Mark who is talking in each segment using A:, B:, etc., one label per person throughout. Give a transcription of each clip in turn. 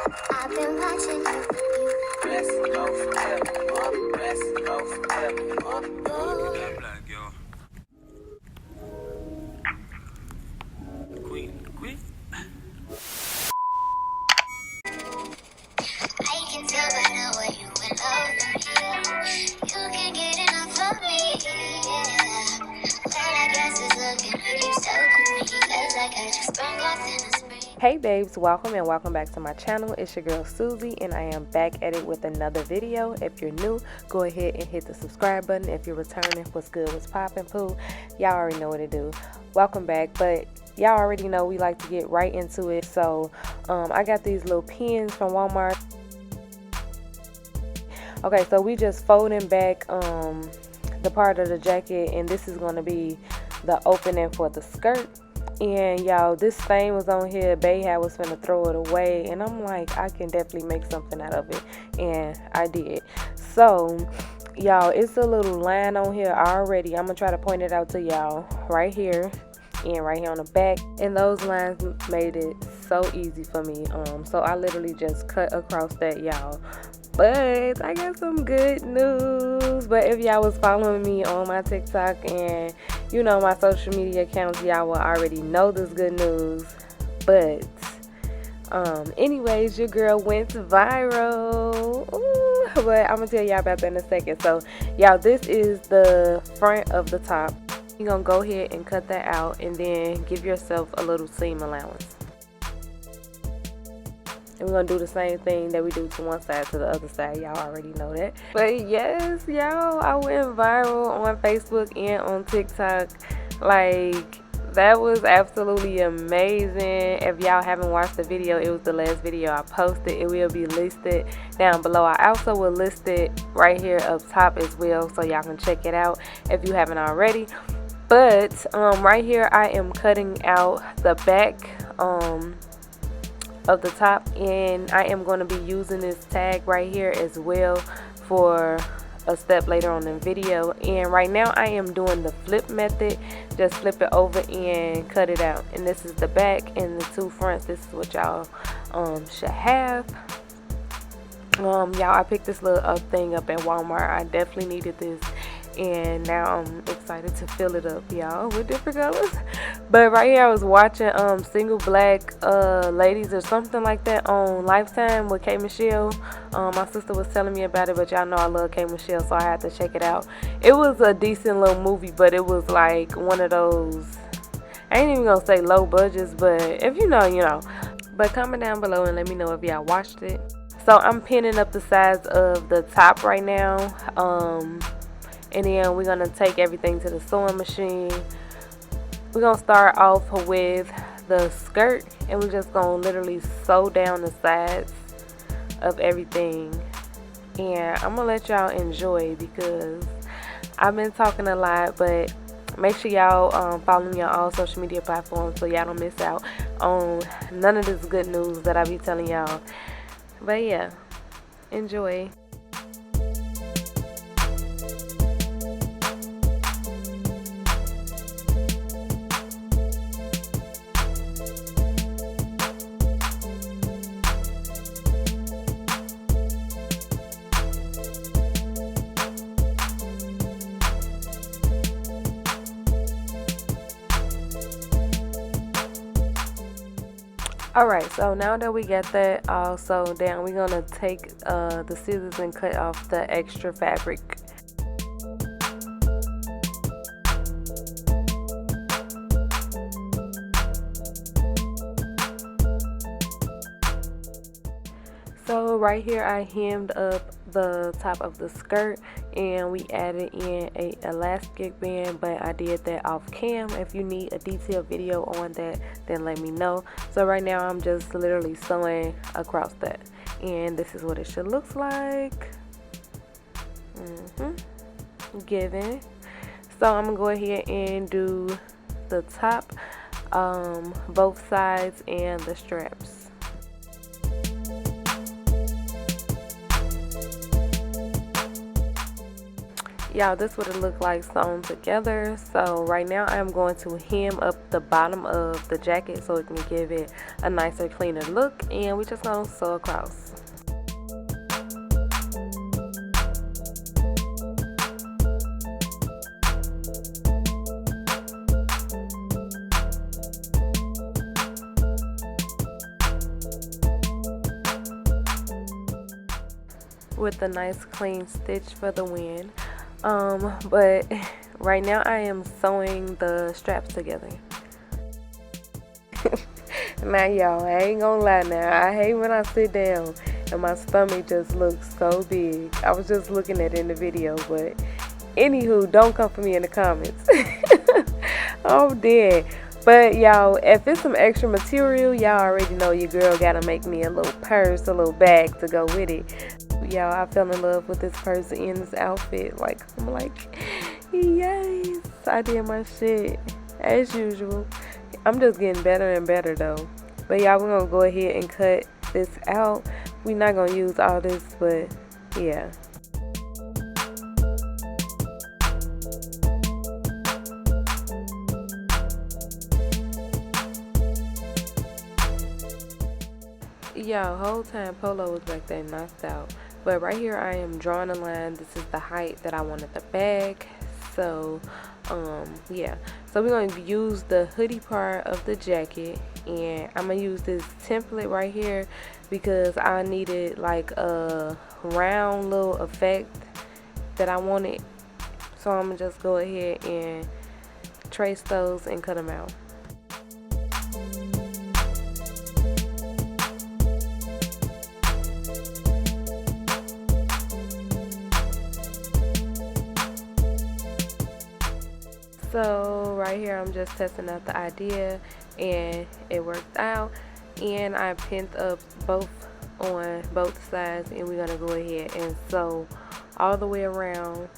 A: I've been watching you. Rest, go forever. Rest, go forever. Black, yo. Queen. I can tell by the way you in love with me. You can get enough of me, yeah. Well, I guess it's looking like you stuck with me. 'Cause I got you sprung off in the spring.
B: Hey babes, welcome back to my channel. It's your girl Susie and I am back at it with another video. If you're new, go ahead and hit the subscribe button. If you're returning, what's good, what's poppin', poo, y'all already know what to do. Welcome back, but y'all already know we like to get right into it. So I got these little pins from Walmart. Okay, so we just folding back the part of the jacket, and this is going to be the opening for the skirt. And y'all, this stain was on here. Bae was finna throw it away, and I'm like, I can definitely make something out of it, and I did. So y'all, it's a little line on here already. I'm gonna try to point it out to y'all right here and right here on the back, and those lines made it so easy for me. So I literally just cut across that, y'all. But I got some good news. But if y'all was following me on my TikTok and you know my social media accounts, y'all will already know this good news. But anyways, your girl went viral. Ooh, but I'm gonna tell y'all about that in a second. So y'all, this is the front of the top. You're gonna go ahead and cut that out and then give yourself a little seam allowance. And we're gonna do the same thing that we do to one side to the other side. Y'all already know that. But yes, y'all, I went viral on Facebook and on TikTok. Like, that was absolutely amazing. If y'all haven't watched the video, it was the last video I posted. It will be listed down below. I also will list it right here up top as well, so y'all can check it out if you haven't already. But right here I am cutting out the back of the top, and I am going to be using this tag right here as well for a step later on in the video. And right now I am doing the flip method. Just flip it over and cut it out. And this is the back and the two fronts. This is what y'all should have. Y'all, I picked this little thing up at Walmart. I definitely needed this, and now I'm excited to fill it up, y'all, with different colors. But right here I was watching Single Black Ladies or something like that on Lifetime with K. Michelle. My sister was telling me about it, but y'all know I love K. Michelle, so I had to check it out. It was a decent little movie, but it was like one of those, I ain't even gonna say low budgets, but if you know, you know. But comment down below and let me know if y'all watched it. So I'm pinning up the sides of the top right now. And then we're gonna take everything to the sewing machine. We're gonna start off with the skirt, and we're just gonna literally sew down the sides of everything. And I'm gonna let y'all enjoy because I've been talking a lot, but make sure y'all follow me on all social media platforms so y'all don't miss out on none of this good news that I be telling y'all. But yeah, enjoy. Alright, so now that we got that all sewed down, we're gonna take the scissors and cut off the extra fabric. So right here I hemmed up the top of the skirt, and we added in a elastic band, but I did that off cam. If you need a detailed video on that, then let me know. So right now I'm just literally sewing across that, and this is what it should look like. Given. So I'm gonna go ahead and do the top, both sides, and the straps. y'all, this would it look like sewn together. So right now I am going to hem up the bottom of the jacket so it can give it a nicer, cleaner look, and we just gonna sew across. With a nice clean stitch for the win. But right now I am sewing the straps together. Now y'all, I ain't gonna lie now, I hate when I sit down and my stomach just looks so big. I was just looking at it in the video, but anywho, don't come for me in the comments. I'm dead. But y'all, if it's some extra material, y'all already know your girl gotta make me a little purse, a little bag to go with it. Y'all, I fell in love with this purse in this outfit. Like, I'm like, yes, I did my shit as usual. I'm just getting better and better though. But y'all, we're gonna go ahead and cut this out. We're not gonna use all this, but yeah. Y'all, whole time Polo was back there knocked out. But right here I am drawing a line. This is the height that I wanted the bag. So yeah, so we're going to use the hoodie part of the jacket, and I'm going to use this template right here because I needed like a round little effect that I wanted. So I'm going to just go ahead and trace those and cut them out. So right here I'm just testing out the idea, and it worked out, and I pinned up both on both sides, and we're gonna go ahead and sew all the way around.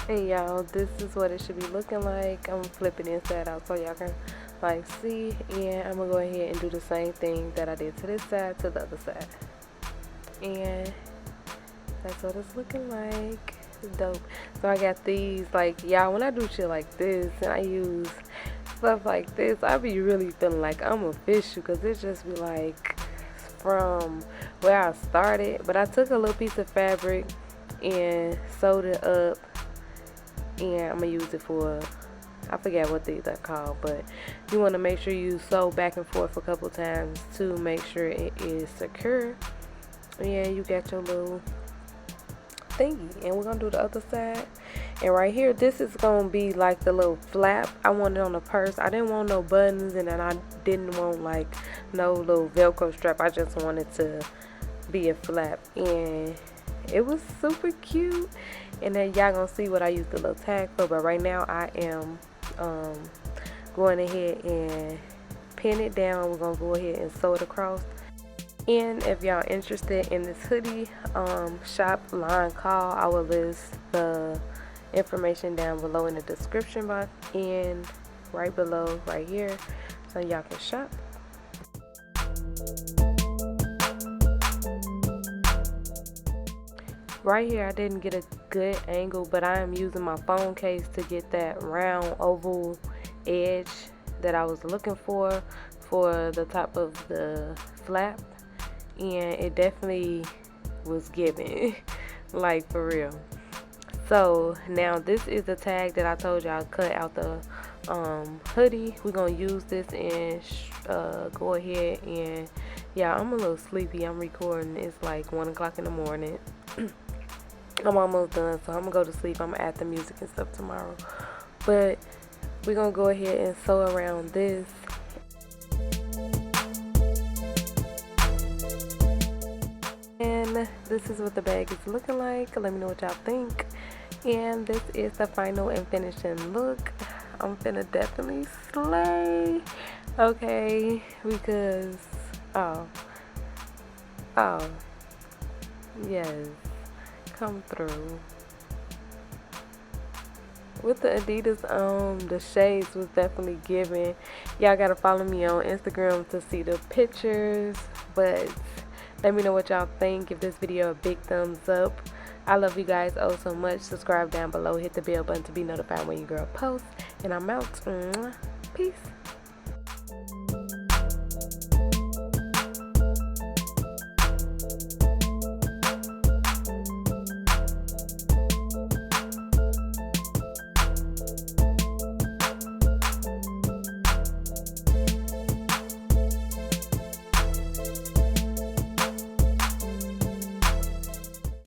B: And y'all, this is what it should be looking like. I'm flipping inside out so y'all can like see, and I'm gonna go ahead and do the same thing that I did to this side to the other side, and that's what it's looking like. It's dope. So I got these, like, y'all, when I do shit like this and I use stuff like this, I be really feeling like I'm official, because it just be like from where I started. But I took a little piece of fabric and sewed it up, and I'm gonna use it for, I forget what these are called, but you want to make sure you sew back and forth a couple times to make sure it is secure. And you got your little thingy, and we're gonna do the other side. And right here, this is gonna be like the little flap I wanted on the purse. I didn't want no buttons, and then I didn't want like no little Velcro strap. I just wanted to be a flap, and it was super cute. And then y'all gonna see what I used the little tag for. But right now I am going ahead and pin it down. We're gonna go ahead and sew it across. And if y'all interested in this hoodie, shop, line, call, I will list the information down below in the description box and right below right here, so y'all can shop. Right here I didn't get a good angle, but I am using my phone case to get that round oval edge that I was looking for the top of the flap, and it definitely was giving like for real. So now this is the tag that I told y'all cut out the hoodie. We're gonna use this and go ahead and, yeah, I'm a little sleepy. I'm recording, it's like 1 o'clock in the morning. I'm almost done, so I'm gonna go to sleep. I'm gonna add the music and stuff tomorrow, but we're gonna go ahead and sew around this. And this is what the bag is looking like. Let me know what y'all think. And this is the final and finishing look. I'm finna definitely slay, okay, because Oh, oh, yes, come through. With the Adidas, the shades was definitely giving. Y'all gotta follow me on Instagram to see the pictures. But let me know what y'all think. Give this video a big thumbs up. I love you guys oh so much. Subscribe down below. Hit the bell button to be notified when your girl posts. And I'm out. Peace.